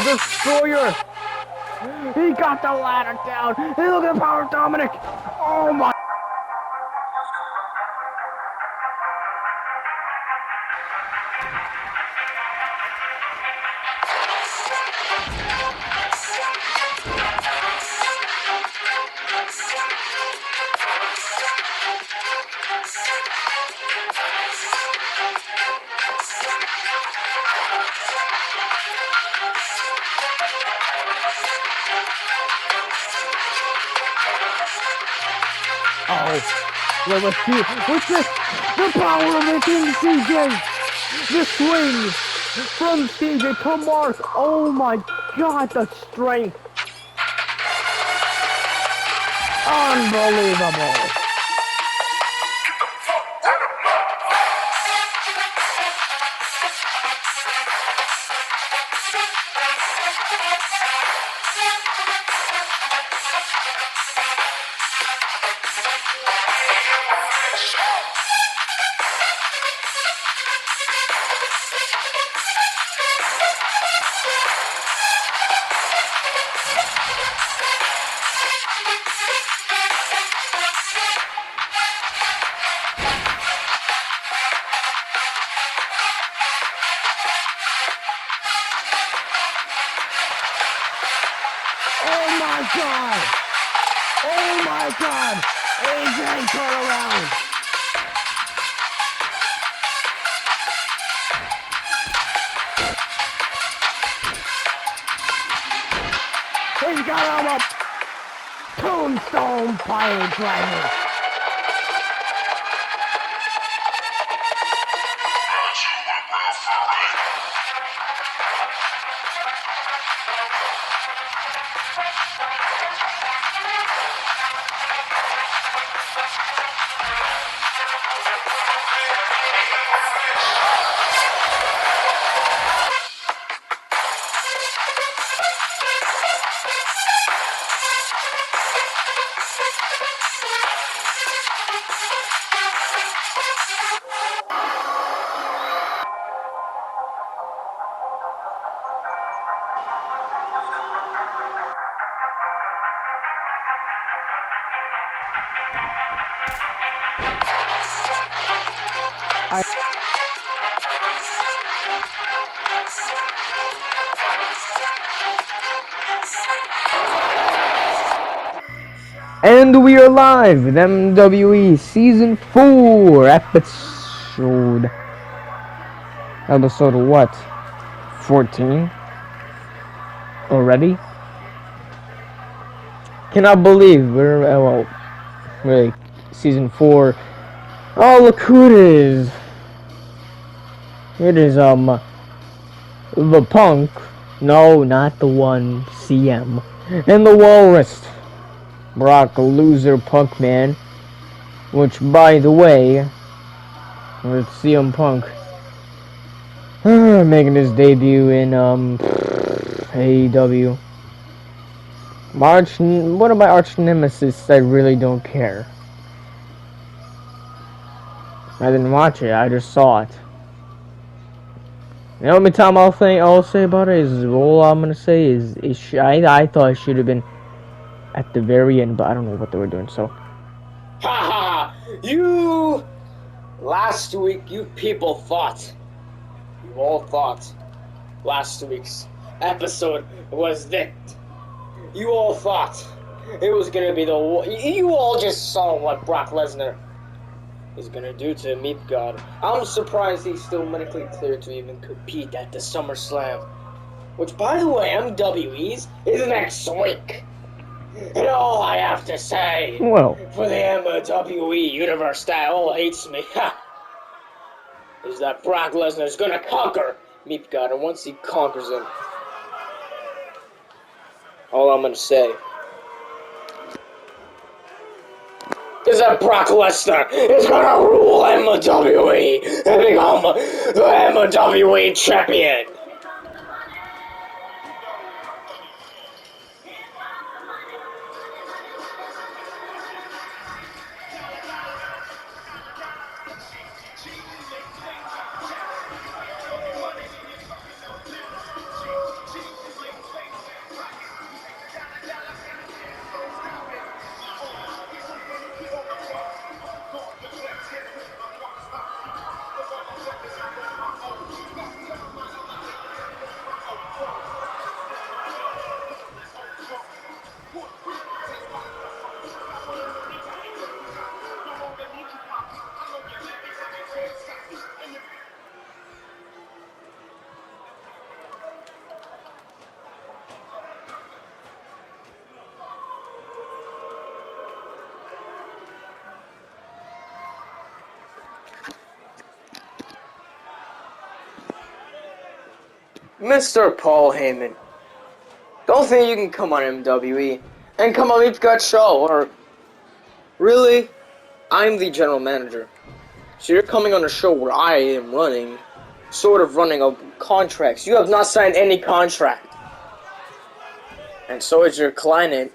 Destroyer! He got the ladder down! Hey, look at the power of Dominic! Oh my... Oh, well, let's see. What's this? The power of the King CJ! The swing from CJ to Mark! Oh my god, the strength! Unbelievable! Oh my god! Oh my god! AJ, turn around! He's got him up! Tombstone Pile Driver! And we are live with MWE Season 4 episode what? 14? Already? Cannot believe we're, well, really, Season 4. Oh, look who it is. It is, the Punk. No, not the one, CM. And the Walrus. Brock Loser Punk Man, which, by the way, with CM Punk making his debut in AEW. One of my arch nemesis. I really don't care. I didn't watch it. I just saw it. The only time I'll say about it is all I'm gonna say is I thought it should have been at the very end, but I don't know what they were doing. So Ha ha! You! Last week, you people thought. You all thought last week's episode was that. You all thought it was gonna be the. You all just saw what Brock Lesnar is gonna do to Meat God. I'm surprised he's still medically cleared to even compete at the SummerSlam. Which, by the way, MWE's is next week. And all I have to say Well, for the MWE universe that all hates me, is that Brock Lesnar is gonna conquer Meat God, and once he conquers him, all I'm gonna say is that Brock Lesnar is gonna rule MWE and become the MWE champion. Mr. Paul Heyman, don't think you can come on MWE and come on Meat God show, or really? I'm the general manager. So you're coming on a show where I am running, sort of running a contracts. You have not signed any contract. And so is your client,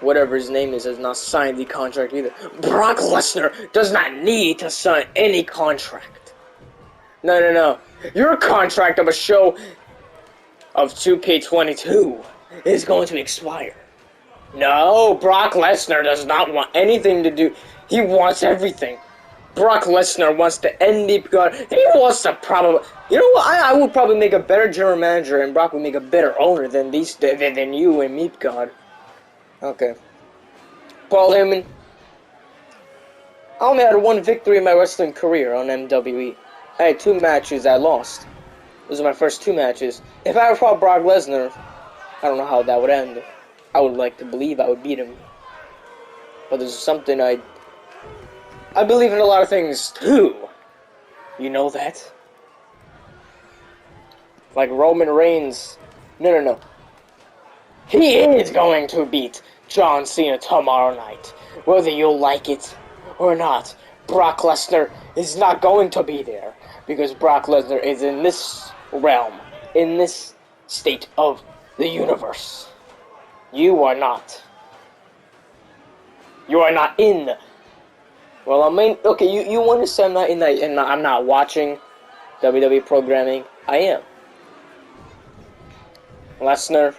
whatever his name is, has not signed the contract either. Brock Lesnar does not need to sign any contract. No. Your contract of a show of 2K22 is going to expire. No, Brock Lesnar does not want anything to do. He wants everything. Brock Lesnar wants to end Deep God. He wants to probably. You know what? I would probably make a better general manager, and Brock would make a better owner than you and Meat God. Okay. Paul Heyman. I only had one victory in my wrestling career on MWE. I had 2 matches I lost. Those are my first 2 matches. If I ever fought Brock Lesnar, I don't know how that would end. I would like to believe I would beat him. But there's something I believe in a lot of things too. You know that? Like Roman Reigns. No. He is going to beat John Cena tomorrow night. Whether you like it or not. Brock Lesnar is not going to be there. Because Brock Lesnar is in this realm. In this state of the universe. You are not. You are not in. Well, I mean, okay, you want to say I'm not in that, and I'm not watching WWE programming. I am. Lesnar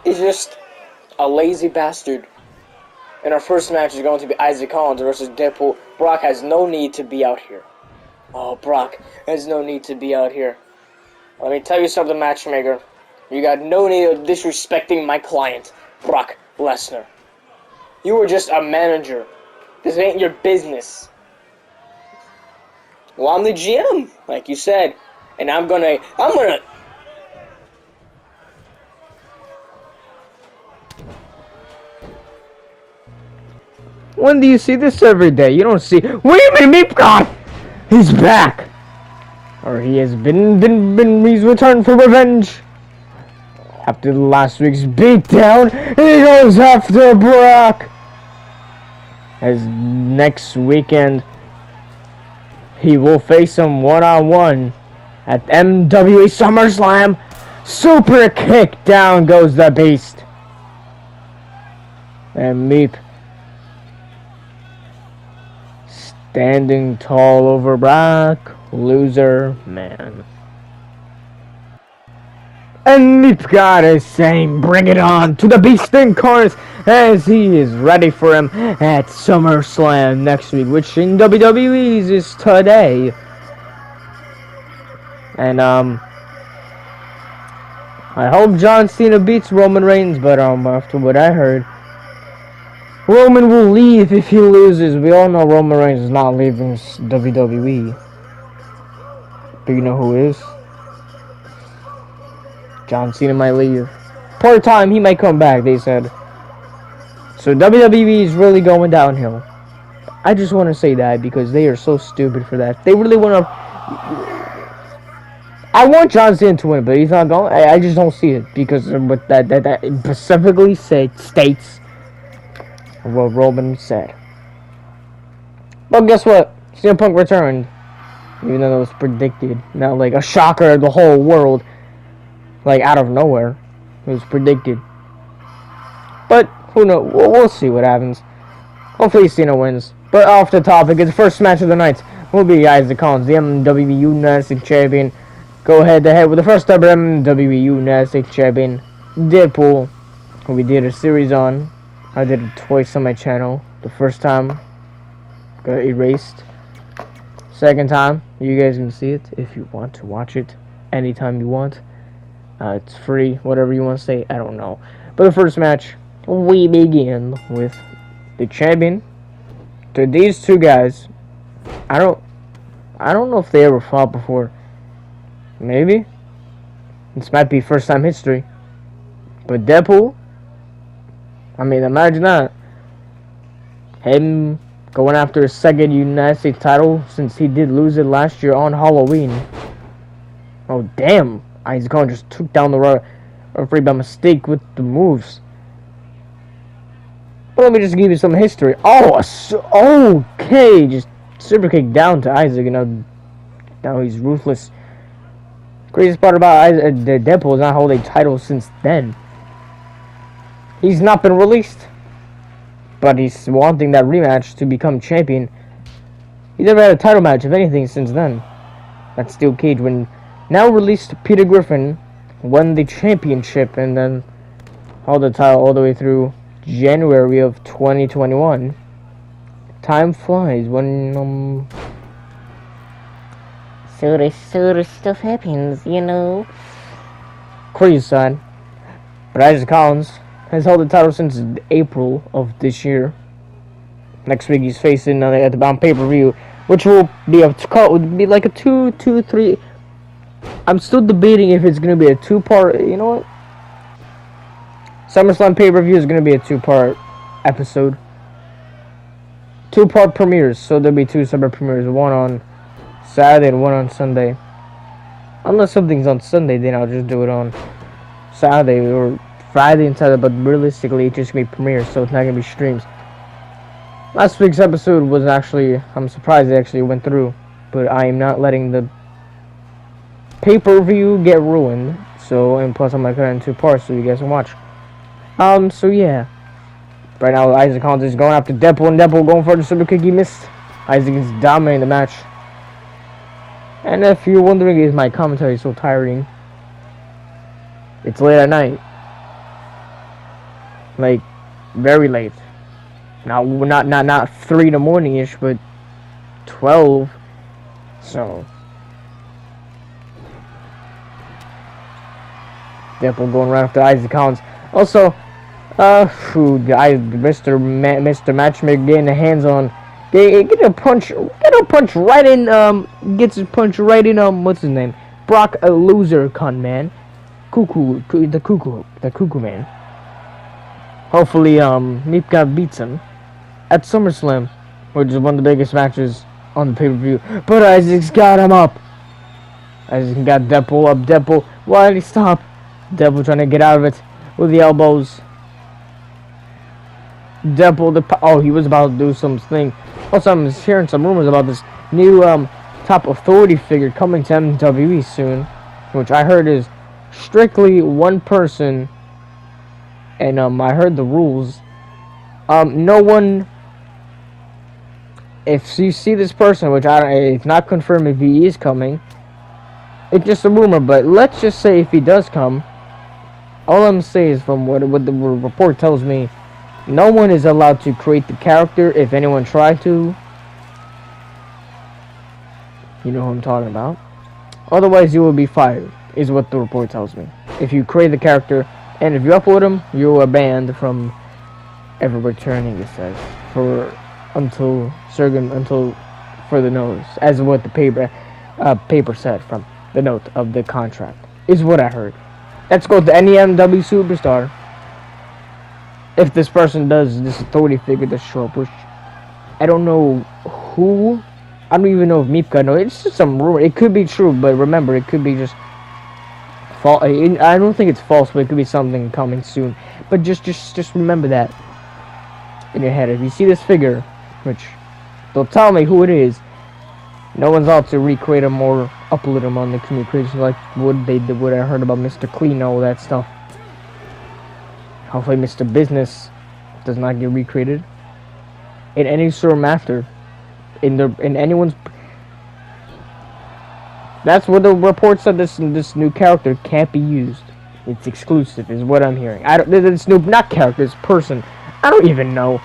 is just a lazy bastard. And our first match is going to be Isaac Collins versus Deadpool. Brock has no need to be out here. Oh, Brock has no need to be out here. Let me tell you something, matchmaker. You got no need of disrespecting my client, Brock Lesnar. You were just a manager. This ain't your business. Well, I'm the GM, like you said. And I'm gonna... when do you see this every day? You don't see. What do you mean, Meat God? He's back, or he has he's returned for revenge. After last week's beatdown, he goes after Brock. As next weekend, he will face him one-on-one at MWE SummerSlam. Super kick, down goes the beast. And Meep standing tall over Brock. Loser man. And Mipgard is saying, bring it on to the Beast Incarnate, as he is ready for him at SummerSlam next week, which in WWE's is today. And, I hope John Cena beats Roman Reigns, but, after what I heard, Roman will leave if he loses. We all know Roman Reigns is not leaving WWE. But you know who is? John Cena might leave. Part-time, he might come back, they said. So WWE is really going downhill. I just want to say that because they are so stupid for that. They really want to... I want John Cena to win, but he's not going. I just don't see it because what that specifically states what Roman said. But guess what? CM Punk returned, even though it was predicted. Not like a shocker of the whole world, like out of nowhere. It was predicted. But who knows? We'll see what happens. Hopefully Cena wins. But off the topic, it's the first match of the night will be Isaac Collins, the MWE United States Champion. Go head to head with the first ever MWE United States Champion, Deadpool, who we did a series on. I did it twice on my channel. The first time got erased. Second time, you guys can see it if you want to watch it anytime you want. It's free, whatever you want to say, I don't know. But the first match, we begin with the champion. To these two guys, I don't know if they ever fought before. Maybe. This might be first time history. But Deadpool, I mean, imagine that. Him going after his second United States title since he did lose it last year on Halloween. Oh, damn. Isaac Collins just took down the referee by mistake with the moves. Well, let me just give you some history. Oh, okay. Just super kick down to Isaac. You know, now he's ruthless. Craziest part about Deadpool is not holding titles since then. He's not been released, but he's wanting that rematch to become champion. He's never had a title match, if anything, since then. That steel cage, when now released Peter Griffin, won the championship and then held the title all the way through January of 2021. Time flies when sort of stuff happens, you know. Crazy, son. But Isaac Collins has held the title since April of this year. Next week he's facing at the bound pay-per-view, which will be like a 2-3. I'm still debating if it's gonna be a 2-part. You know what? SummerSlam pay-per-view is gonna be a 2-part episode. 2-part premieres, so there'll be 2 separate premieres. One on Saturday and one on Sunday. Unless something's on Sunday, then I'll just do it on Saturday or Friday and Saturday. But realistically, it's just gonna be premieres, so it's not gonna be streams. Last week's episode was actually, I'm surprised it actually went through, but I am not letting the pay-per-view get ruined. So, and plus I'm gonna cut it in 2 parts so you guys can watch. So yeah. Right now Isaac Collins is going after Deadpool, and Deadpool going for the super kick. He missed. Isaac is dominating the match. And if you're wondering, is my commentary so tiring? It's late at night. Like, very late. Now, not 3 in the morning-ish, but 12. So, Deadpool going right after Isaac Collins. Also, Mr. Matchmaker getting the hands on. Get a punch right in, gets a punch right in, what's his name? Brock, a loser cunt, man. The cuckoo man. Hopefully, Mipka beats him at SummerSlam, which is one of the biggest matches on the pay-per-view. But Isaac's got him up. Isaac got Deadpool up. Deadpool, why did he stop? Deadpool trying to get out of it with the elbows. Deadpool, he was about to do something. Also, I'm hearing some rumors about this new top authority figure coming to MWE soon, which I heard is strictly one person. And I heard the rules. No one. If you see this person, which it's not confirmed if he is coming, it's just a rumor. But let's just say if he does come, All I'm saying is from what the report tells me, no one is allowed to create the character. If anyone tried to, you know who I'm talking about. Otherwise, you will be fired, is what the report tells me. If you create the character, and if you upload him, you are banned from ever returning, it says, for until further notice, as what the paper said from the note of the contract, is what I heard. Let's go to any MW superstar. If this person does, this authority figure does show up, which I don't know who. I don't even know if Meepka knows. It's just some rumor. It could be true, but remember, it could be just false. I don't think it's false, but it could be something coming soon. But just remember that in your head. If you see this figure, which they'll tell me who it is, no one's out to recreate him or upload him on the communications like what they did. What I heard about Mr. Clean, all that stuff. Hopefully, Mr. Business does not get recreated in any sort of matter. In anyone's. That's what the report said. This new character can't be used. It's exclusive, is what I'm hearing. I don't. This new not character, it's person. I don't even know.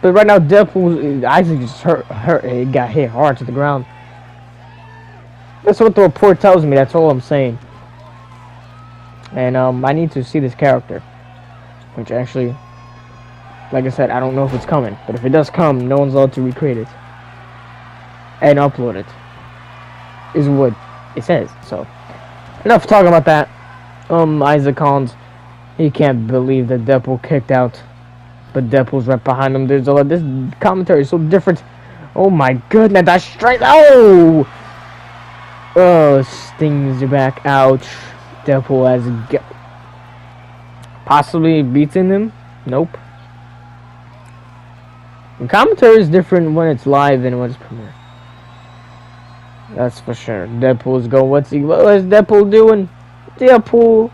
But right now, Deadpool Isaac just hurt. He got hit hard to the ground. That's what the report tells me. That's all I'm saying. And I need to see this character, which actually. Like I said, I don't know if it's coming, but if it does come, no one's allowed to recreate it and upload it. Is what it says. So, enough talking about that. Isaac Collins, he can't believe that Deadpool kicked out, but Deadpool's right behind him. There's a lot. This commentary is so different. Oh my goodness, that's straight. Oh, stings your back. Ouch. Deadpool has possibly beaten him. Nope. The commentary is different when it's live than when it's premiere. That's for sure. Deadpool's going. What is Deadpool doing? Deadpool.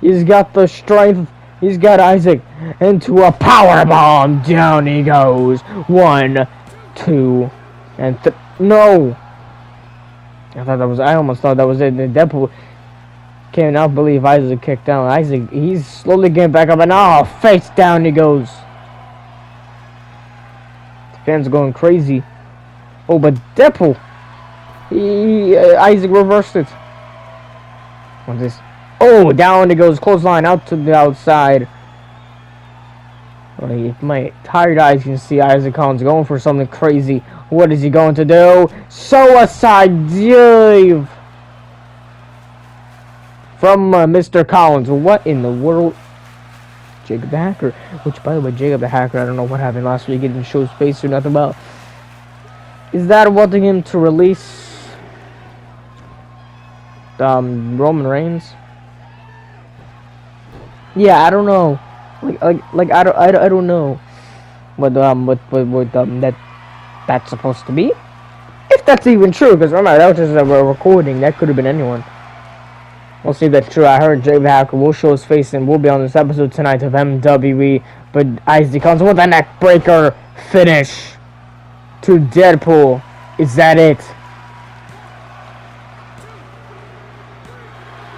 He's got the strength. He's got Isaac into a power bomb. Down he goes. 1, 2, and no. I almost thought that was it. Deadpool cannot believe Isaac kicked down. Isaac, he's slowly getting back up, and face down he goes. Fans going crazy. Oh, but Deadpool, Isaac reversed it. What's this? Oh, down it goes. Clothesline out to the outside. If my tired eyes can see Isaac Collins going for something crazy. What is he going to do? Suicide dive from Mr. Collins. What in the world? Jacob the Hacker, which by the way, Jacob the Hacker, I don't know what happened last week. He didn't show his face or nothing about. Is that wanting him to release Roman Reigns? Yeah, I don't know. Like I don't know what that's supposed to be. If that's even true, because remember that was just a recording. That could have been anyone. We'll see if that's true. I heard Jacob Hacker will show his face and will be on this episode tonight of MWE. But Isaac Collins with a neck breaker finish to Deadpool. Is that it?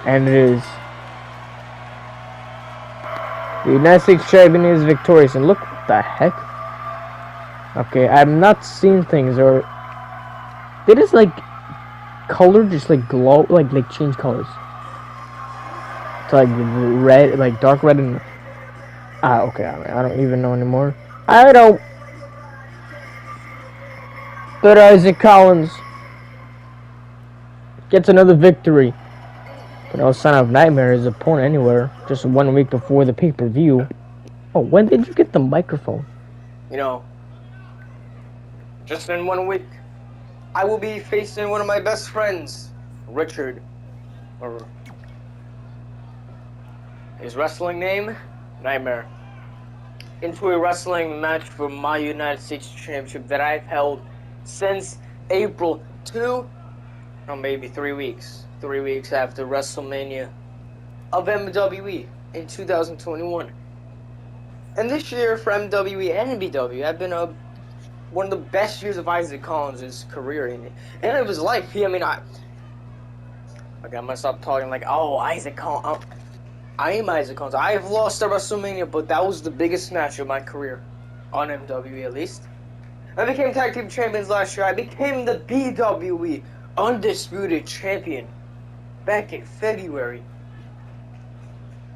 And it is. The United States champion is victorious. And look what the heck. Okay, I'm not seeing things or they just like color just like glow like change colors. Like red, like dark red, and okay, I don't even know anymore. I don't. But Isaac Collins gets another victory. But no sign of Nightmare is a opponent anywhere. Just 1 week before the pay-per-view. Oh, when did you get the microphone? You know, just in 1 week, I will be facing one of my best friends, Richard, or his wrestling name, Nightmare, into a wrestling match for my United States Championship that I've held since April 2, or maybe 3 weeks. 3 weeks after WrestleMania of MWE in 2021. And this year for MWE and BW, I've been one of the best years of Isaac Collins' career and of his life. Like, I'm gonna stop talking like, oh, Isaac Collins. I am Isaac Collins. I've lost at WrestleMania, but that was the biggest match of my career. On MWE, at least. I became Tag Team Champions last year. I became the BWE Undisputed Champion back in February.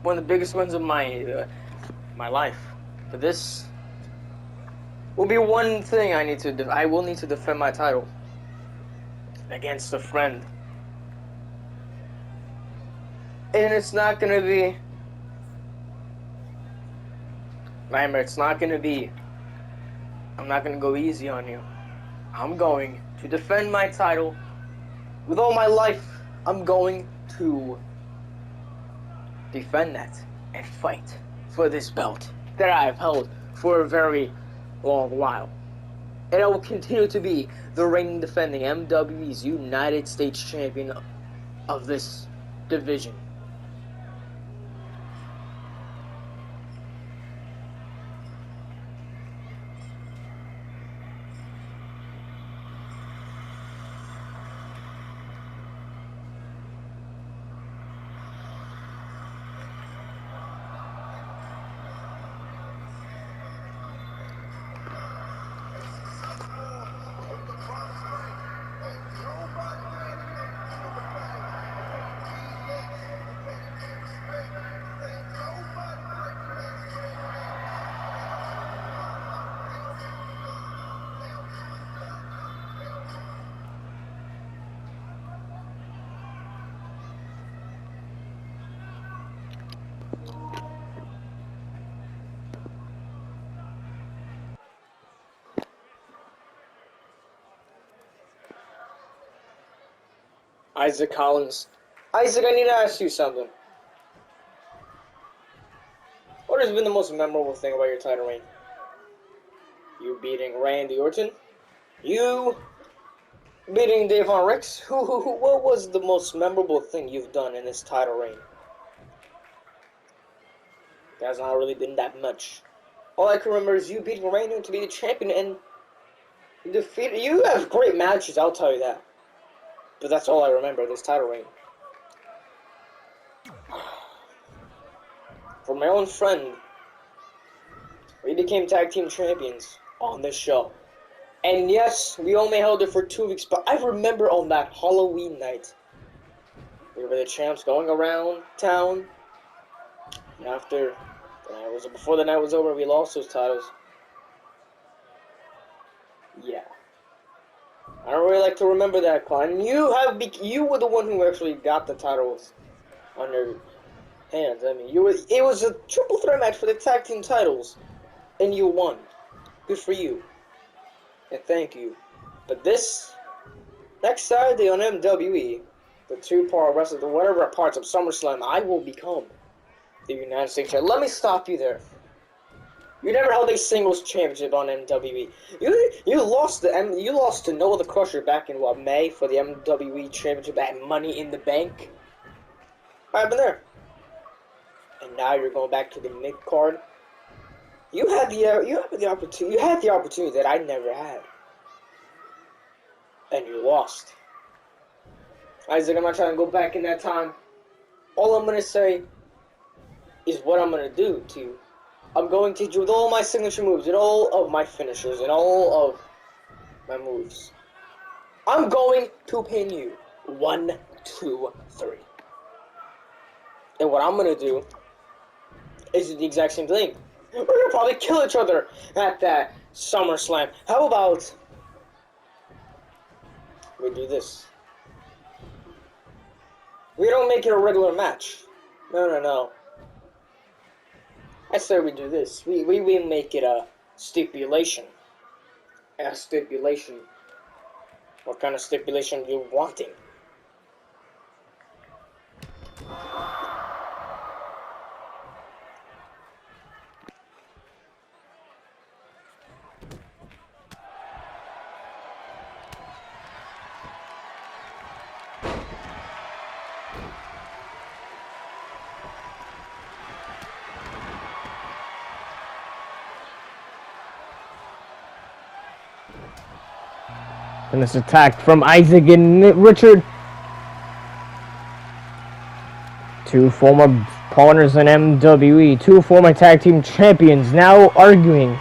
One of the biggest wins of my life. But this will be one thing I need to. I will need to defend my title against a friend, and it's not gonna be. Remember, it's not gonna be. I'm not gonna go easy on you. I'm going to defend my title with all my life. I'm going to defend that and fight for this belt that I have held for a very long while. And I will continue to be the reigning defending MWE's United States Champion of this division. Isaac Collins. Isaac, I need to ask you something. What has been the most memorable thing about your title reign? You beating Randy Orton? You beating Davon Ricks? What was the most memorable thing you've done in this title reign? There's not really been that much. All I can remember is you beating Randy to be the champion and defeated. You have great matches, I'll tell you that. But that's all I remember this title reign. From my own friend, we became tag team champions on this show. And yes, we only held it for 2 weeks, but I remember on that Halloween night, we were the champs going around town. And after before the night was over, we lost those titles. Yeah. I don't really like to remember that, Klein. You were the one who actually got the titles on your hands. I mean, it was a triple threat match for the tag team titles, and you won. Good for you, and thank you. But this next Saturday on MWE, the 2-part wrestling, the whatever parts of SummerSlam, I will become the United States champion. Let me stop you there. You never held a singles championship on MWE. You lost to Noah the Crusher back in May for the MWE championship at Money in the Bank. What happened there? And now you're going back to the mid card. You had the opportunity that I never had, and you lost. Isaac, I'm not trying to go back in that time. All I'm gonna say is what I'm gonna do to you. I'm going to hit you with all my signature moves and all of my finishers and all of my moves. I'm going to pin you. 1, 2, 3. And what I'm going to do is the exact same thing. We're going to probably kill each other at that SummerSlam. How about we do this? We don't make it a regular match. No. I say we do this. We make it a stipulation. A stipulation. What kind of stipulation are you wanting? And this attack from Isaac and Richard. Two former partners in MWE, two former tag team champions, now arguing,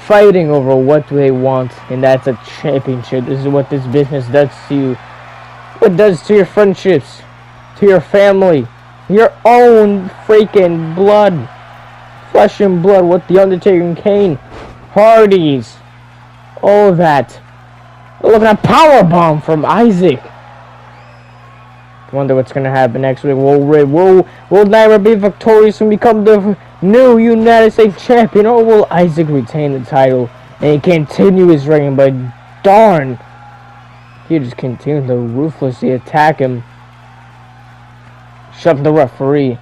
fighting over what they want, and that's a championship. This is what this business does to you. What it does to your friendships, to your family, your own freaking blood, flesh and blood. What the Undertaker and Kane, Hardys, all that. Look at a powerbomb from Isaac. Wonder what's gonna happen next week. Will Naira be victorious and become the new United States champion, or will Isaac retain the title and continue his reign? But darn, he just continued to ruthlessly attack him. Shove the referee.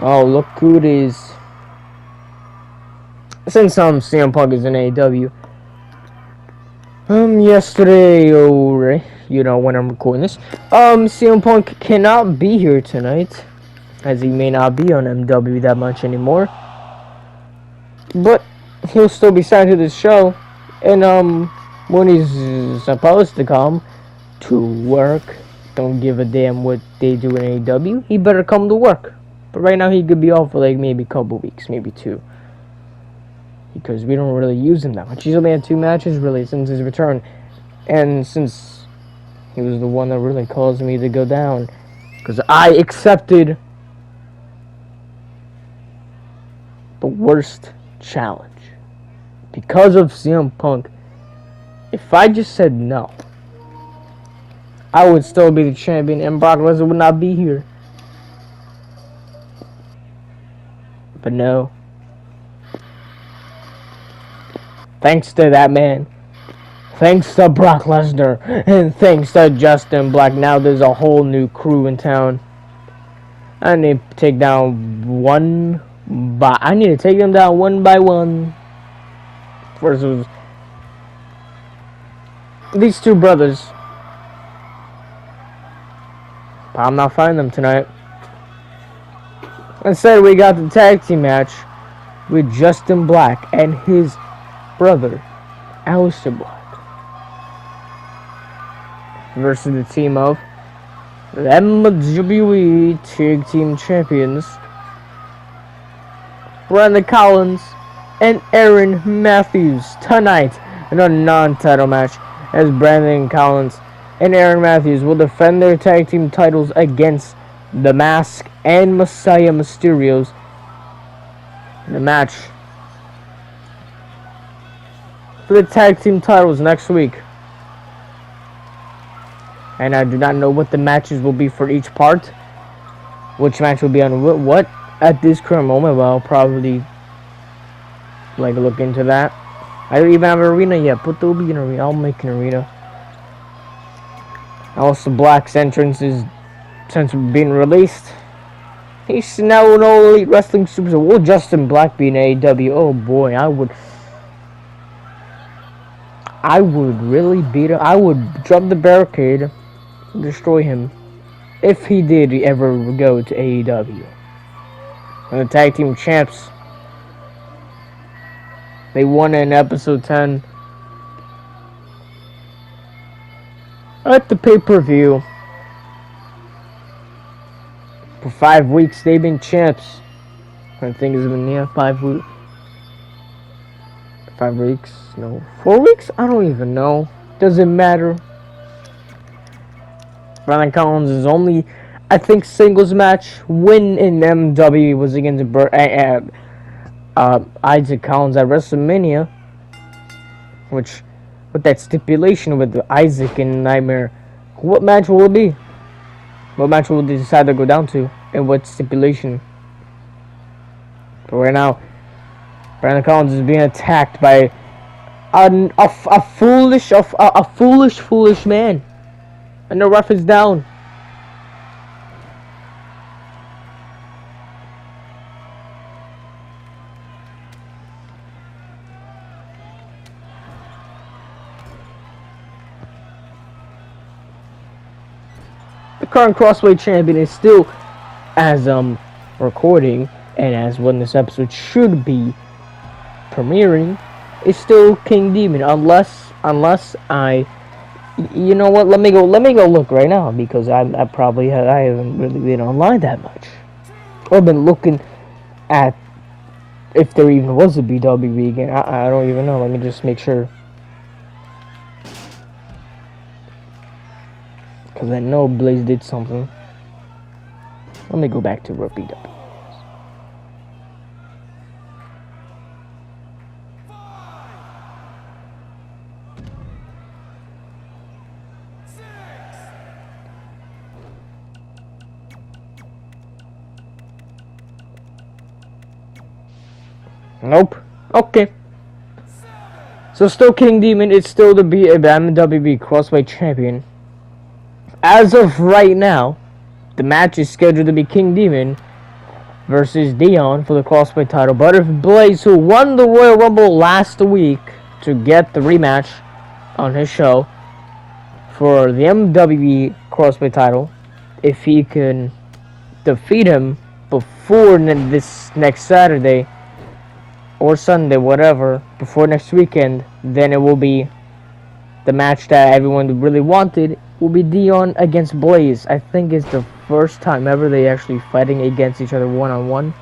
Oh, look who it is. Since CM Punk is in AEW. Yesterday, when I'm recording this, CM Punk cannot be here tonight, as he may not be on MW that much anymore, but he'll still be signed to this show, and, when he's supposed to come to work, don't give a damn what they do in AEW, he better come to work, but right now he could be off for like maybe a couple weeks, maybe 2. Because we don't really use him that much. He's only had 2 matches really since his return. And since he was the one that really caused me to go down. Because I accepted the worst challenge. Because of CM Punk. If I just said no, I would still be the champion and Brock Lesnar would not be here. But no. Thanks to that man. Thanks to Brock Lesnar. And thanks to Justin Black. Now there's a whole new crew in town. I need to take down one by one. First was these 2 brothers. But I'm not finding them tonight. Instead, we got the tag team match with Justin Black and his brother, Aleister Black, versus the team of the MWE Tag Team Champions, Brandon Collins and Aaron Matthews, tonight in a non-title match, as Brandon Collins and Aaron Matthews will defend their tag team titles against The Mask and Messiah Mysterios in the match for the tag team titles next week. And I do not know what the matches will be for each part. Which match will be on what at this current moment. Well, I'll probably look into that. I don't even have an arena yet, but there'll be an arena. I'll make an arena. Also, Black's entrance is since being released. He's now an All Elite Wrestling Superstar. Will Justin Black be in AEW? Oh boy, I would really beat him. I would drop the barricade, destroy him, if he did ever go to AEW. And the tag team champs, they won in episode 10 at the pay-per-view. For 5 weeks, they've been champs. I think it's been 5 weeks. 5 weeks? No, 4 weeks? I don't even know. Doesn't matter. Brandon Collins' is only, I think, singles match win in MWE was against Isaac Collins at WrestleMania, which with that stipulation with Isaac and Nightmare. What match will it be? What match will they decide to go down to, and what stipulation? But right now, Brandon Collins is being attacked by a foolish man, and the ref is down. The current Crossway champion is still, as recording and as when this episode should be premiering, is still King Demon, unless I You know what? Let me go. Let me go look right now because I probably I haven't really been online that much. I've been looking at if there even was a BWE game. I don't even know. Let me just make sure. Because I know Blaze did something. Let me go back to where BWE is. Nope. Okay. So still King Demon is still the MWE Crossway Champion. As of right now, the match is scheduled to be King Demon versus Dion for the Crossway title. But if Blaze, who won the Royal Rumble last week, to get the rematch on his show for the MWE Crossway title, if he can defeat him before this next Saturday or Sunday, whatever, before next weekend, then it will be the match that everyone really wanted. Will be Dion against Blaze. I think it's the first time ever they actually fighting against each other one-on-one.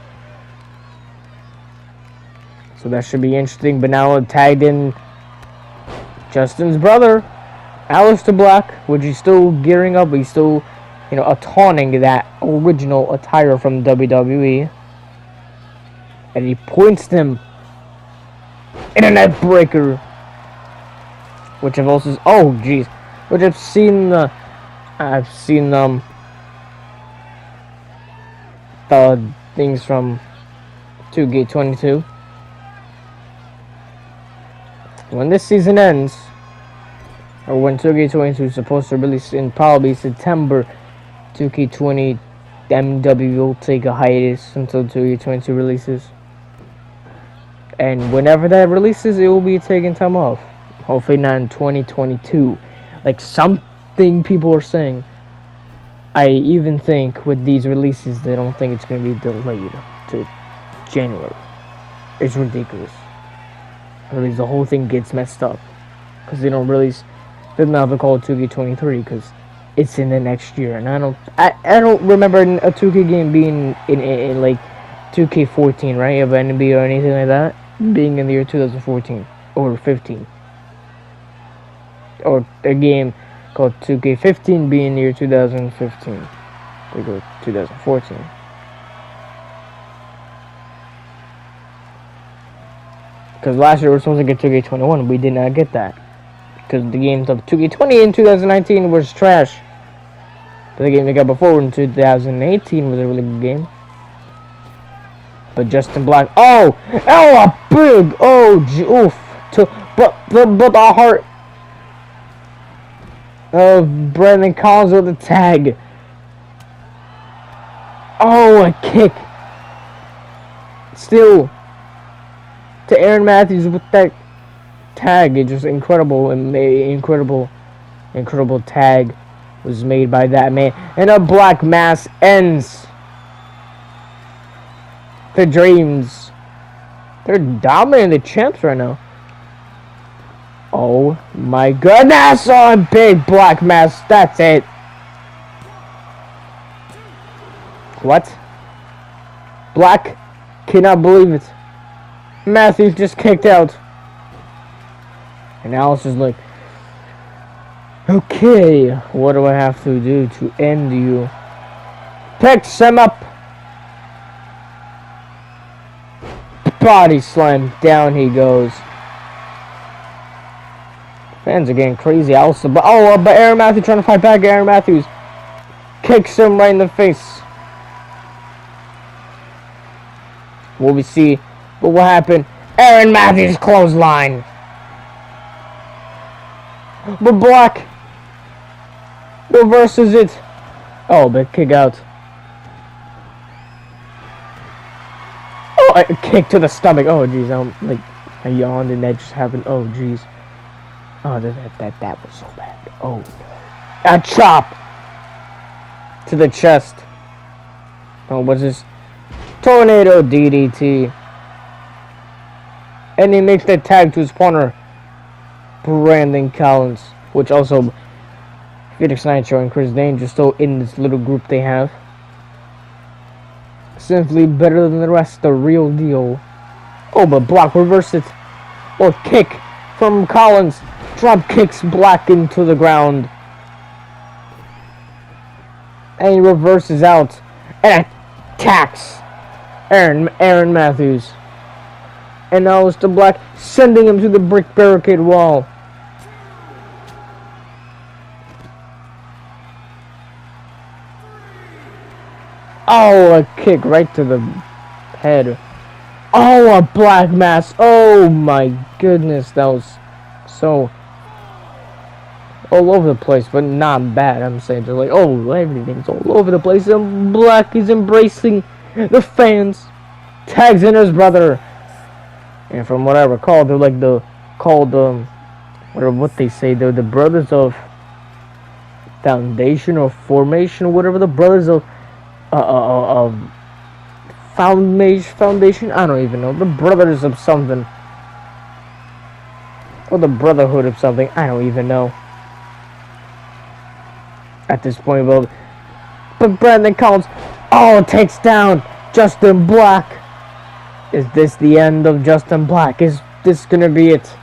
So that should be interesting. But now tagged in Justin's brother, Aleister Black, which he's still gearing up. He's still, taunting that original attire from WWE. And he points them in a net breaker. Which I've also, which I've seen the things from 2K22. When this season ends, or when 2K22 is supposed to release in probably September, 2K20 MW will take a hiatus until 2K22 releases. And whenever that releases, it will be taking time off. Hopefully not in 2022. Like something people are saying. I even think with these releases, they don't think it's going to be delayed to January. It's ridiculous. At least the whole thing gets messed up. Because they don't release, they don't have to call it 2K23 because it's in the next year. And I don't remember a 2K game being in like 2K14, right? Of NBA or anything like that. Being in the year 2014 or 15. Or a game called 2K15 being in the year 2015. They go 2014. Because last year we were supposed to get 2K21, we did not get that. Because the games of 2K20 in 2019 was trash. But the game they got before in 2018 was a really good game. But Justin Black, a big, oof. But the heart of Brandon Collins with the tag. A kick. Still to Aaron Matthews with that tag. It just incredible, incredible tag was made by that man. And a black mass ends the dreams. They're dominating the champs right now. Oh my goodness! A big black mass. That's it. What? Black cannot believe it. Matthews just kicked out. And Alice is like, okay, what do I have to do to end you? Picks him up. Body slam. Down he goes. Fans are getting crazy. But Aaron Matthews trying to fight back. Aaron Matthews kicks him right in the face. Will we see? But what happened? Aaron Matthews clothesline. But Black reverses it. But kick out. A kick to the stomach. Oh jeez, I yawned and that just happened. Oh jeez. Oh, that was so bad. Oh no. A chop to the chest. Oh, what's this? Tornado DDT. And he makes the tag to his partner, Brandon Collins. which also Felix Nitro and Chris Danger still in this little group they have. Simply better than the rest, the real deal. Oh, but Brock reversed it. Or kick from Collins. Drop kicks Black into the ground. And he reverses out and attacks Aaron Matthews. And now it's the Black sending him to the brick barricade wall. Oh, a kick right to the head. Oh, a Black mass. Oh my goodness, that was so all over the place, but not bad. I'm saying just like, oh, everything's all over the place. And Black is embracing the fans. Tags in his brother. And from what I recall, they're like what they say, they're the brothers of foundation or formation or whatever, the brothers of foundation, I don't even know, the brothers of something, or the brotherhood of something, I don't even know at this point. But Brandon Collins, takes down Justin Black. Is this the end of Justin Black? Is this gonna be it?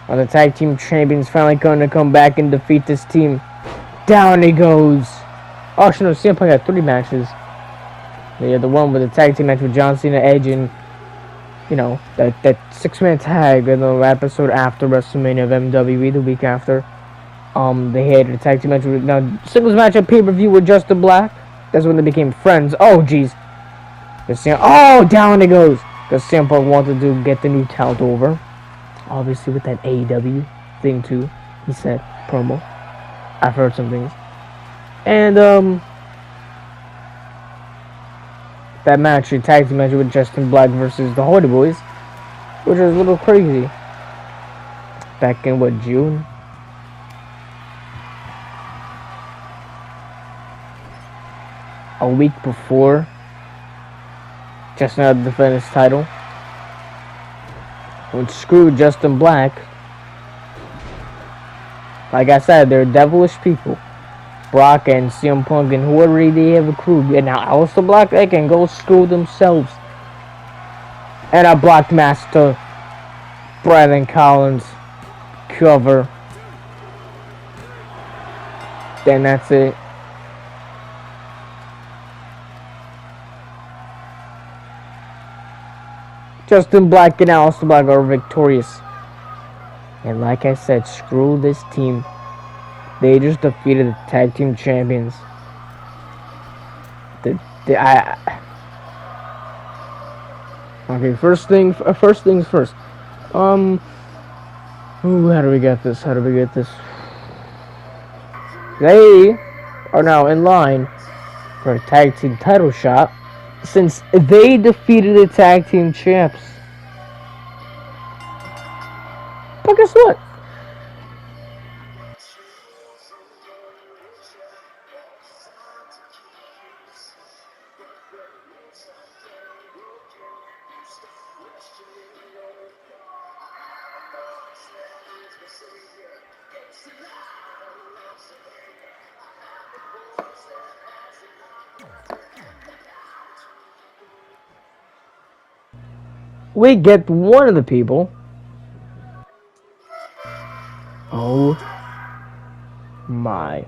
Are the tag team champions finally going to come back and defeat this team? Down he goes. Oh, actually, no, CM Punk had 3 matches. Yeah, the one with the tag team match with John Cena, Edge, and that 6-man tag in the episode after WrestleMania of MWE the week after. They had a tag team match with singles match at pay-per-view with Justin Black. That's when they became friends. Oh, jeez. Down he goes. Because CM Punk wanted to get the new talent over. Obviously, with that AEW thing too. He said promo. I've heard some things. And that match, the tag team match with Justin Black versus the Hardy Boys, which was a little crazy. Back in June? A week before Justin had to defend his title, which screwed Justin Black. Like I said, they're devilish people. Brock and CM Punk and whoever they have a crew. And now Aleister Black, they can go screw themselves. And a Black Master, Brandon Collins, cover. Then that's it. Justin Black and Aleister Black are victorious. And like I said, screw this team. They just defeated the tag team champions. Okay, first things first. How do we get this? They are now in line for a tag team title shot, since they defeated the tag team champs. But guess what? We get one of the people. Oh my.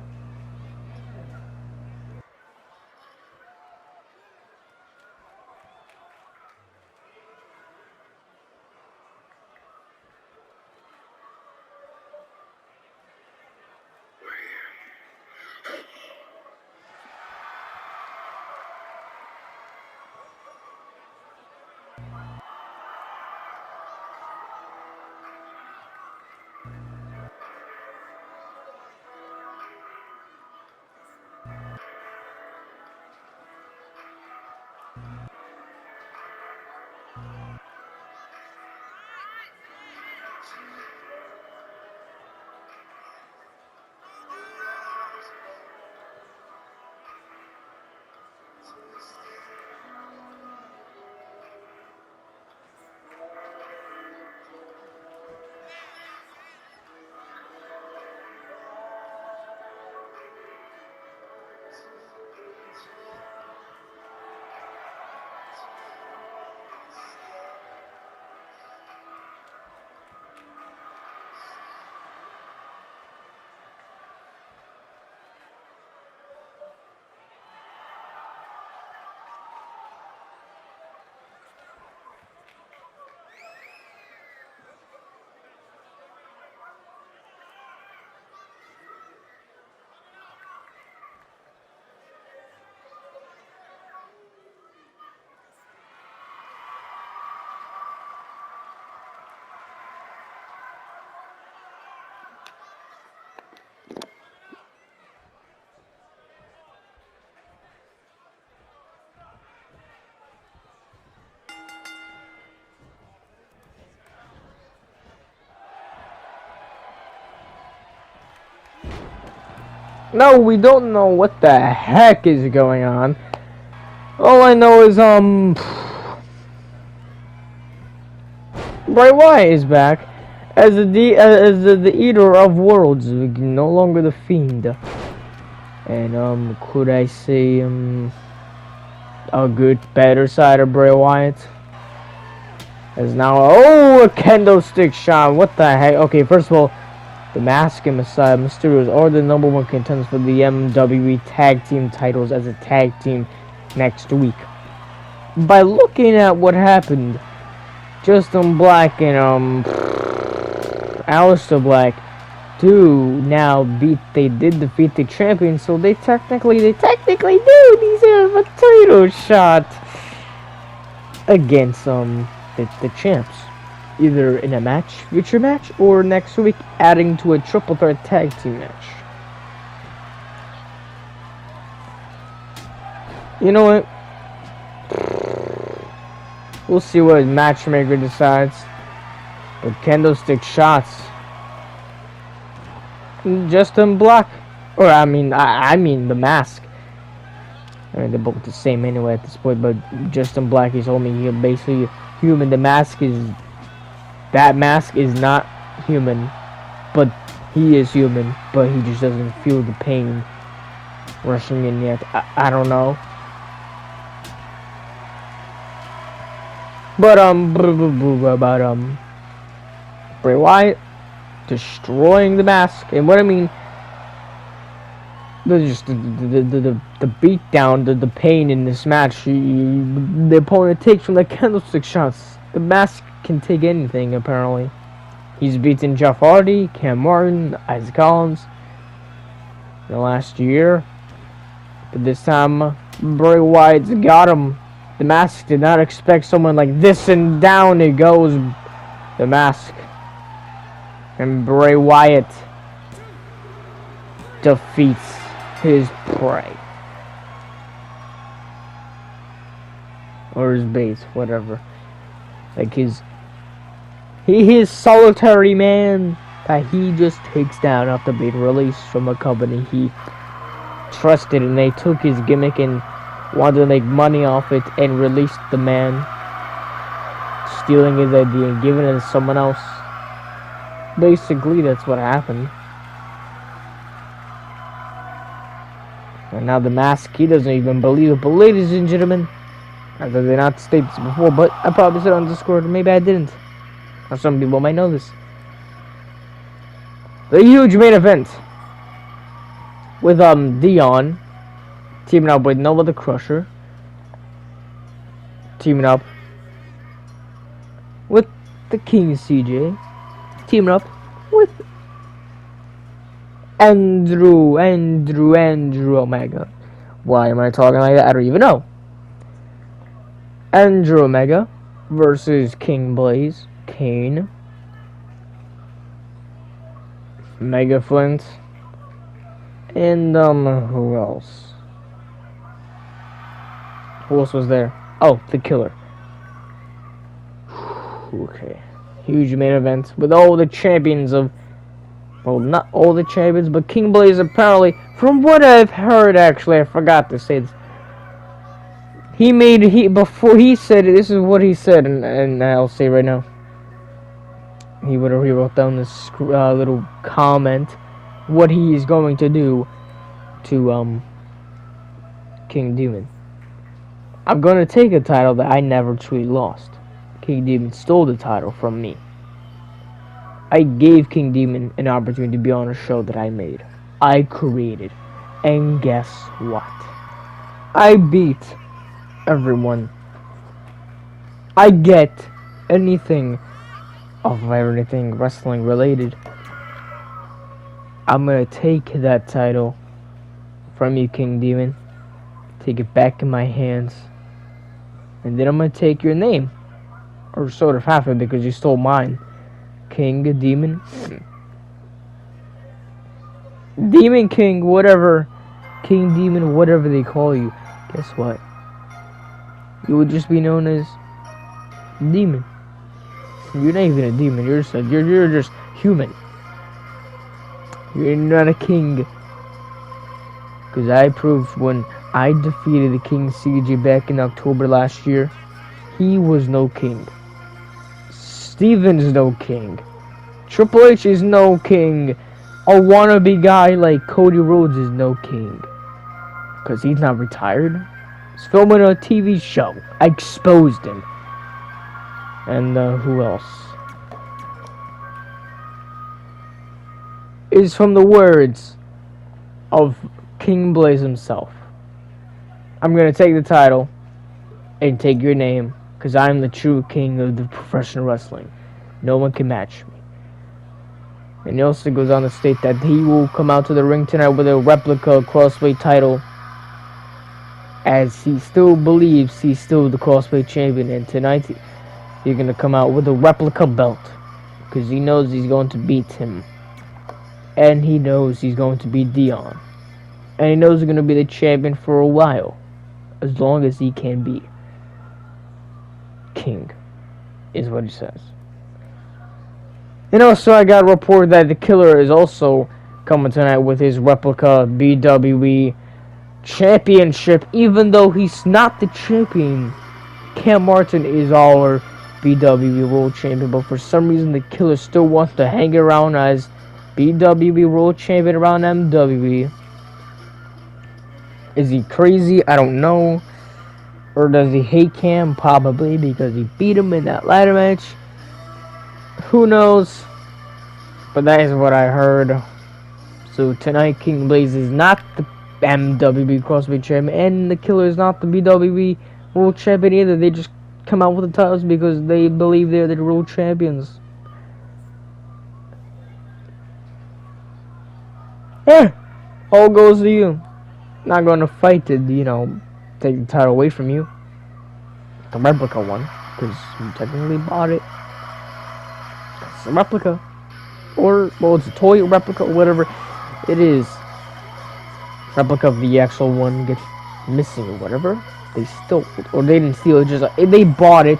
No, we don't know what the heck is going on. All I know is, Bray Wyatt is back as the eater of worlds, no longer the fiend. And, could I say, a good, better side of Bray Wyatt? Is now, oh, a kendo stick shot. What the heck? Okay, first of all, the Mask and Messiah Mysterios are the #1 contenders for the MWE Tag Team titles as a tag team next week. By looking at what happened, Justin Black and Aleister Black they did defeat the champion, so they technically do deserve a title shot against the champs, either in a future match, or next week adding to a triple threat tag team match. You know what? We'll see what matchmaker decides. But kendo stick shots. Justin Black, or I mean the Mask. I mean, they're both the same anyway at this point. But Justin Black is only basically human. That Mask is not human, but he is human. But he just doesn't feel the pain rushing in yet. I don't know. But Bray Wyatt destroying the Mask, and what I mean, the beat down, the pain in this match, the opponent takes from the candlestick shots. The Mask can take anything apparently. He's beaten Jeff Hardy, Cam Martin, Isaac Collins in the last year, but this time Bray Wyatt's got him. The Mask did not expect someone like this, and down it goes, the Mask. And Bray Wyatt defeats his prey. Or his bait, whatever. Like his solitary man that he just takes down after being released from a company he trusted, and they took his gimmick and wanted to make money off it and released the man, stealing his idea and giving it to someone else. Basically, that's what happened. And now the Mask, he doesn't even believe it. But ladies and gentlemen, I did not state this before, but I probably said on Discord, maybe I didn't. Or some people might know this. The huge main event with Dion teaming up with Nova the Crusher, teaming up with the King CJ, teaming up with Andrew Omega. Why am I talking like that? I don't even know. Andrew Omega versus King Blaze, Kane, Mega Flint, and who else? Who else was there? Oh, the Killer. Okay. Huge main event with all the champions of... Well, not all the champions, but King Blaze apparently, from what I've heard, actually, I forgot to say this. Before he said it, this is what he said, and I'll say right now. He wrote down this little comment, what he is going to do to, King Demon. I'm gonna take a title that I never truly lost. King Demon stole the title from me. I gave King Demon an opportunity to be on a show that I made. I created. And guess what? I beat everyone. I get anything wrestling related. I'm gonna take that title from you, King Demon. Take it back in my hands. And then I'm gonna take your name. Or sort of half it, because you stole mine. King, Demon. Demon King, whatever. King Demon, whatever they call you. Guess what? You would just be known as Demon. You're not even a demon. You're just human. You're not a king. Because I proved when I defeated the King CJ back in October last year, he was no king. Steven's no king. Triple H is no king. A wannabe guy like Cody Rhodes is no king. Because he's not retired. He's filming a TV show. I exposed him. And who else? Is from the words of King Blaze himself. I'm going to take the title and take your name. Because I'm the true king of the professional wrestling. No one can match me. And he also goes on to state that he will come out to the ring tonight with a replica crossweight title, as he still believes he's still the crossweight champion. And tonight he's going to come out with a replica belt, because he knows he's going to beat him. And he knows he's going to beat Dion. And he knows he's going to be the champion for a while, as long as he can be king, is what he says. And also, I got a report that the Killer is also coming tonight with his replica BWE championship, even though he's not the champion. Cam Martin is our BWE World Champion, but for some reason the Killer still wants to hang around as BWE World Champion around MWE. Is he crazy? I don't know. Or does he hate Cam? Probably, because he beat him in that ladder match. Who knows? But that is what I heard. So tonight, King Blaze is not the MWE Crossweight Champion, and the Killer is not the BWE World Champion either. They just come out with the titles because they believe they're the world champions. Yeah, all goes to you. Not going to fight to, take the title away from you. The replica one, because you technically bought it. It's a replica. Or, well, it's a toy replica, or whatever it is. Replica of the actual one gets missing or whatever. They stole it. Or they didn't steal it, just they bought it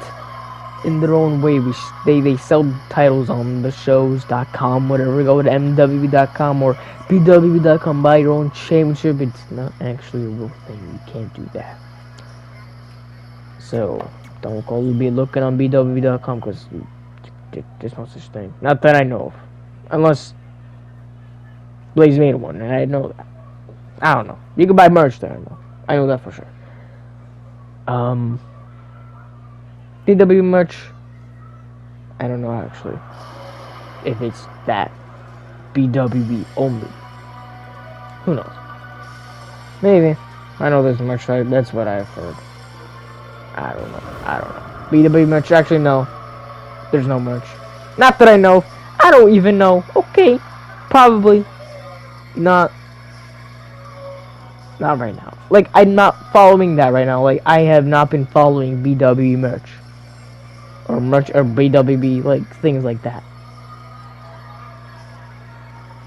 in their own way. They sell titles on the shows.com, whatever. Go to MWE.com or BWE.com, buy your own championship. It's not actually a real thing. You can't do that. So, don't go be looking on BWE.com, because there's no such thing. Not that I know of. Unless Blaze made one, and I know that. I don't know. You can buy merch there, I know that for sure. BW merch, I don't know actually. If it's that BWE only. Who knows? Maybe. I know there's merch, that's what I've heard. I don't know. BW merch, actually no. There's no merch. Not that I know. I don't even know. Okay. Probably. Not right now. Like, I'm not following that right now. Like, I have not been following BWE merch. Or BWE, like, things like that.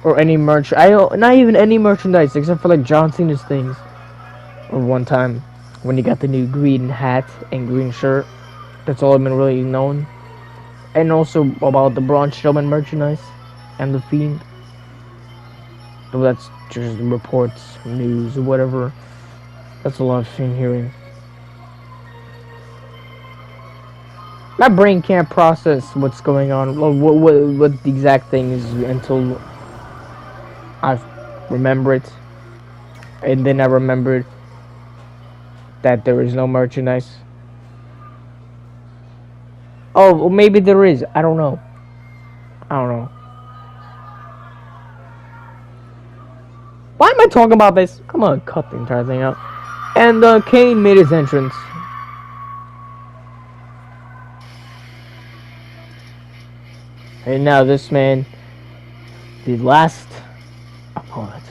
Or any merch. Not even any merchandise, except for, like, John Cena's things. Or one time, when he got the new green hat and green shirt. That's all I've been really known. And also about the Braun Strowman merchandise. And the Fiend. So that's just reports, news, or whatever. That's a lot of hearing. My brain can't process what's going on, what the exact thing is, until I remember it. And then I remembered that there is no merchandise. Oh, well, maybe there is. I don't know. Why am I talking about this? Come on, cut the entire thing out. And Kane made his entrance. And now this man, the last opponent,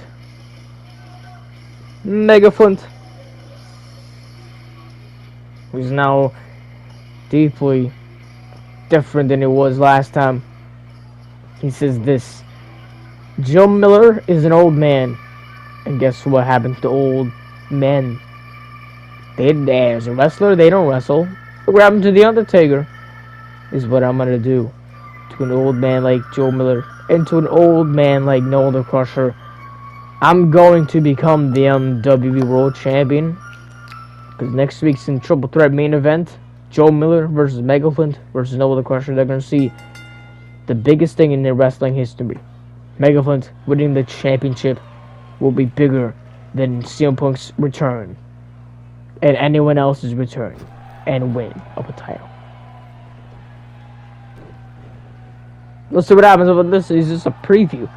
Megaflint, who's now deeply different than it was last time. He says this: Joe Miller is an old man. And guess what happens to old men? As a wrestler, they don't wrestle. What happened to The Undertaker is what I'm gonna do to an old man like Joe Miller, and to an old man like Noel the Crusher, I'm going to become the MWE World Champion. Because next week's in Triple Threat main event, Joe Miller versus Megaflint versus No Other Crusher. They're going to see the biggest thing in their wrestling history. Megaflint winning the championship will be bigger than CM Punk's return and anyone else's return and win of a title. Let's see what happens with this. Is just a preview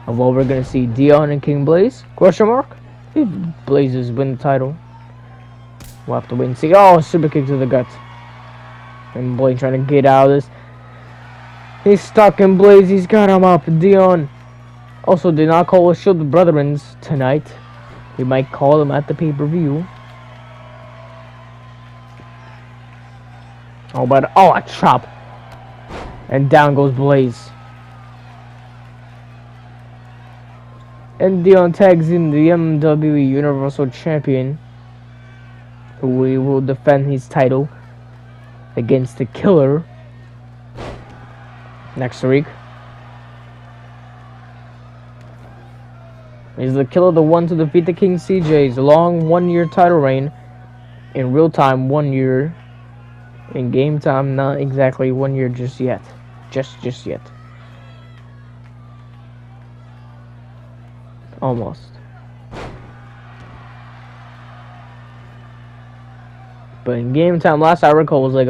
of what we're going to see. Dion and King Blaze? Question mark? If Blazes win the title, we'll have to wait and see. Oh, super kick to the gut. And Blaze trying to get out of this. He's stuck in Blaze. He's got him up. Dion also did not call a Shield Brethrens tonight. He might call them at the pay-per-view. Oh, but a chop. And down goes Blaze. And Dion tags in the MWE Universal Champion, who will defend his title against the Killer next week. Is the Killer the one to defeat the King CJ's long 1-year title reign? In real time, 1 year. In game time, not exactly 1 year just yet. Just yet. Almost. But in game time, last I recall was like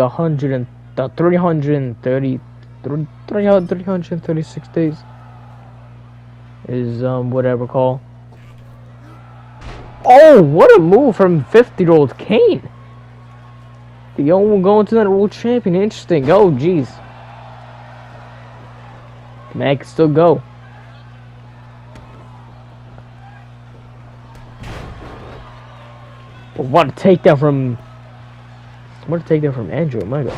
336 days. Is what I recall. Oh, what a move from 50-year-old Kane. The young one going to that world champion. Interesting. Oh, jeez. Man can still go. But what a takedown from... What a takedown from Andrew Omega.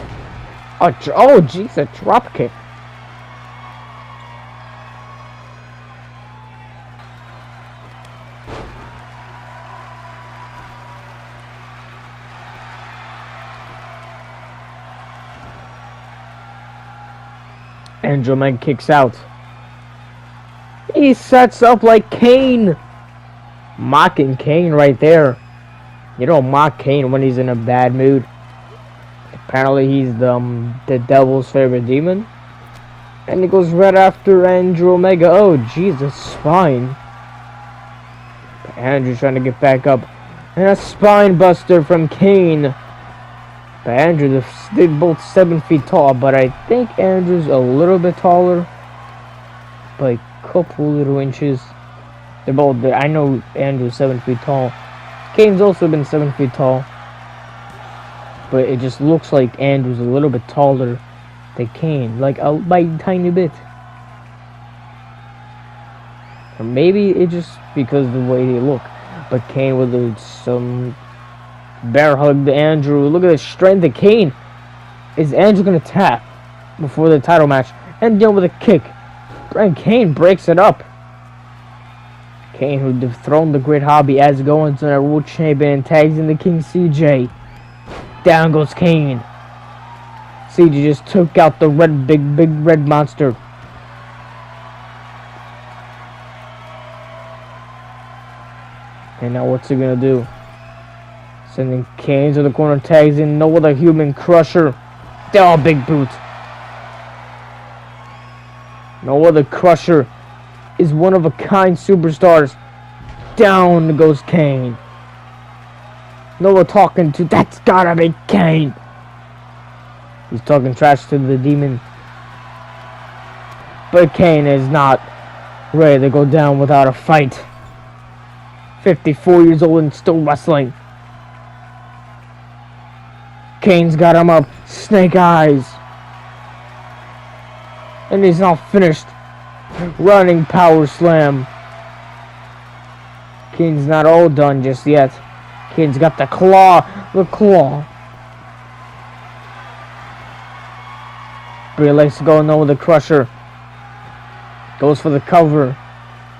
Oh, jeez, a drop kick. Andrew Omega kicks out. He sets up like Kane. Mocking Kane right there. You don't mock Kane when he's in a bad mood. Apparently he's the devil's favorite demon. And he goes right after Andrew Omega. Oh, Jesus, spine. Andrew's trying to get back up. And a spine buster from Kane. But Andrew, they're both 7 feet tall. But I think Andrew's a little bit taller. By a couple little inches. They're both, I know Andrew's 7 feet tall. Kane's also been 7 feet tall. But it just looks like Andrew's a little bit taller than Kane. Like by a tiny bit. Or maybe it's just because of the way they look. But Kane with some bear hug to Andrew. Look at the strength of Kane. Is Andrew going to tap before the title match? And deal with a kick. And Kane breaks it up. Kane, who dethroned the Great Hobby as going to the world champion, and tags in the King CJ. Down goes Kane. CJ just took out the big red monster. And now what's he gonna do? Sending Kane to the corner, tags in No Other Human Crusher. Oh, big boot. No Other Crusher is one of a kind superstars. Down goes Kane. Noah talking to, that's gotta be Kane. He's talking trash to the demon. But Kane is not ready to go down without a fight. 54 years old and still wrestling. Kane's got him up. Snake eyes. And he's not finished. Running power slam. Kane's not all done just yet. Kane's got the claw. The claw. Bray likes to go no with the crusher. Goes for the cover.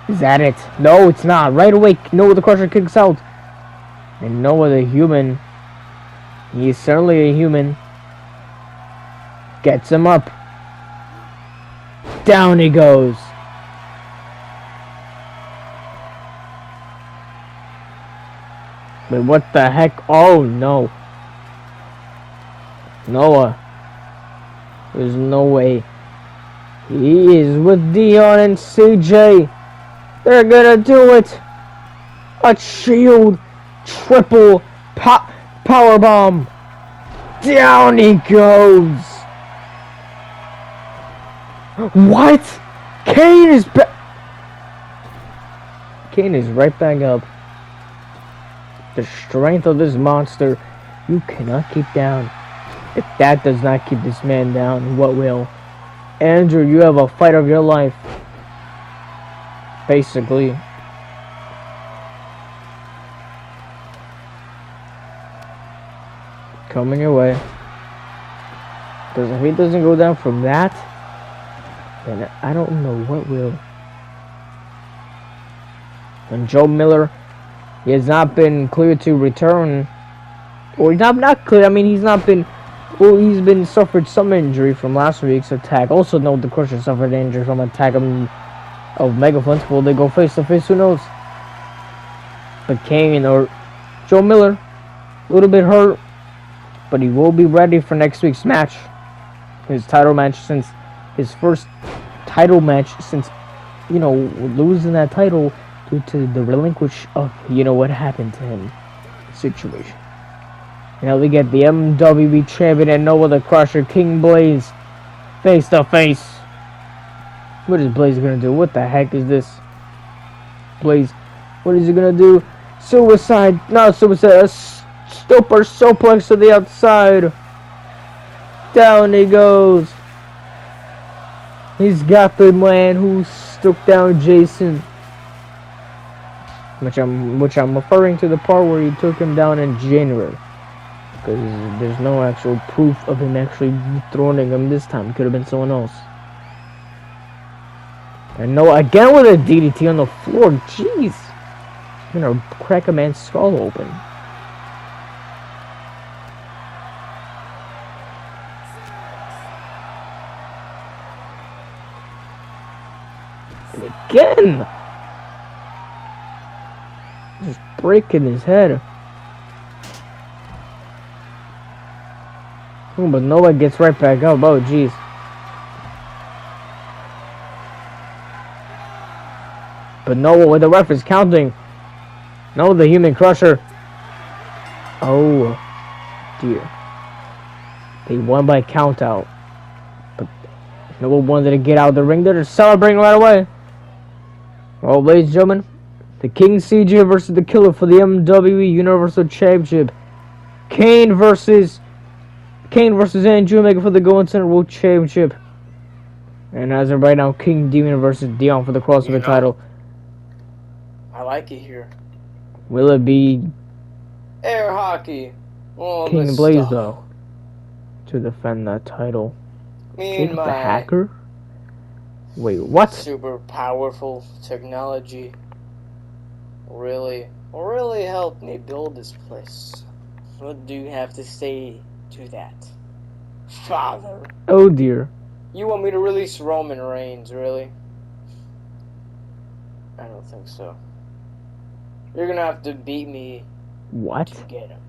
Is that it? No, it's not. Right away, Noah the Crusher kicks out. And Noah the Human, he is certainly a human, gets him up. Down he goes. But what the heck? Oh no. Noah. There's no way. He is with Dion and CJ. They're gonna do it. A shield. Triple power bomb. Down he goes. What? Kane is back. Kane is right back up. The strength of this monster, you cannot keep down. If that does not keep this man down, what will? Andrew, you have a fight of your life. Basically. Coming your way. Because if he doesn't go down from that, then I don't know what will. And Joe Miller, he has not been cleared to return. Or not clear. I mean, he's not been. Well, he's been suffered some injury from last week's attack. Also, know the Crusher suffered injury from attack of Megaflint. Will they go face to face? Who knows? But Kane or Joe Miller, a little bit hurt, but he will be ready for next week's match. His title match since his first title match since, you know, losing that title due to the relinquish of, you know, what happened to him situation. Now we get the MWE champion and Noah the Crusher, King Blaze, face to face. What is Blaze gonna do? What the heck is this? Blaze, what is he gonna do? Suicide, not suicide, a stupor suplex to the outside. Down he goes. He's got the man who took down Jason. Which I'm referring to the part where he took him down in January. Because there's no actual proof of him actually throwing him this time. It could have been someone else. And no, again with a DDT on the floor. Jeez. I'm gonna crack a man's skull open. And again. Just breaking his head. Oh, but Noah gets right back up. Oh, jeez. But Noah with the ref is counting. No, the Human Crusher. Oh, dear. They won by count out. But Noah wanted to get out of the ring. They're celebrating right away. Well, ladies and gentlemen, the King CJ versus the Killer for the MWE Universal Championship. Kane versus Andrew Omega for the Golden Center World Championship. And as of right now, King Demon versus Dion for the crossover title. I like it here. Will it be Air hockey? All King this Blaze stuff. though to defend that title? Me Jake and the my Hacker? Wait, what? super powerful technology really helped me build this place. What do you have to say to that, Father? Oh dear. You want me to release Roman Reigns, really? I don't think so. You're gonna have to beat me What? to get him.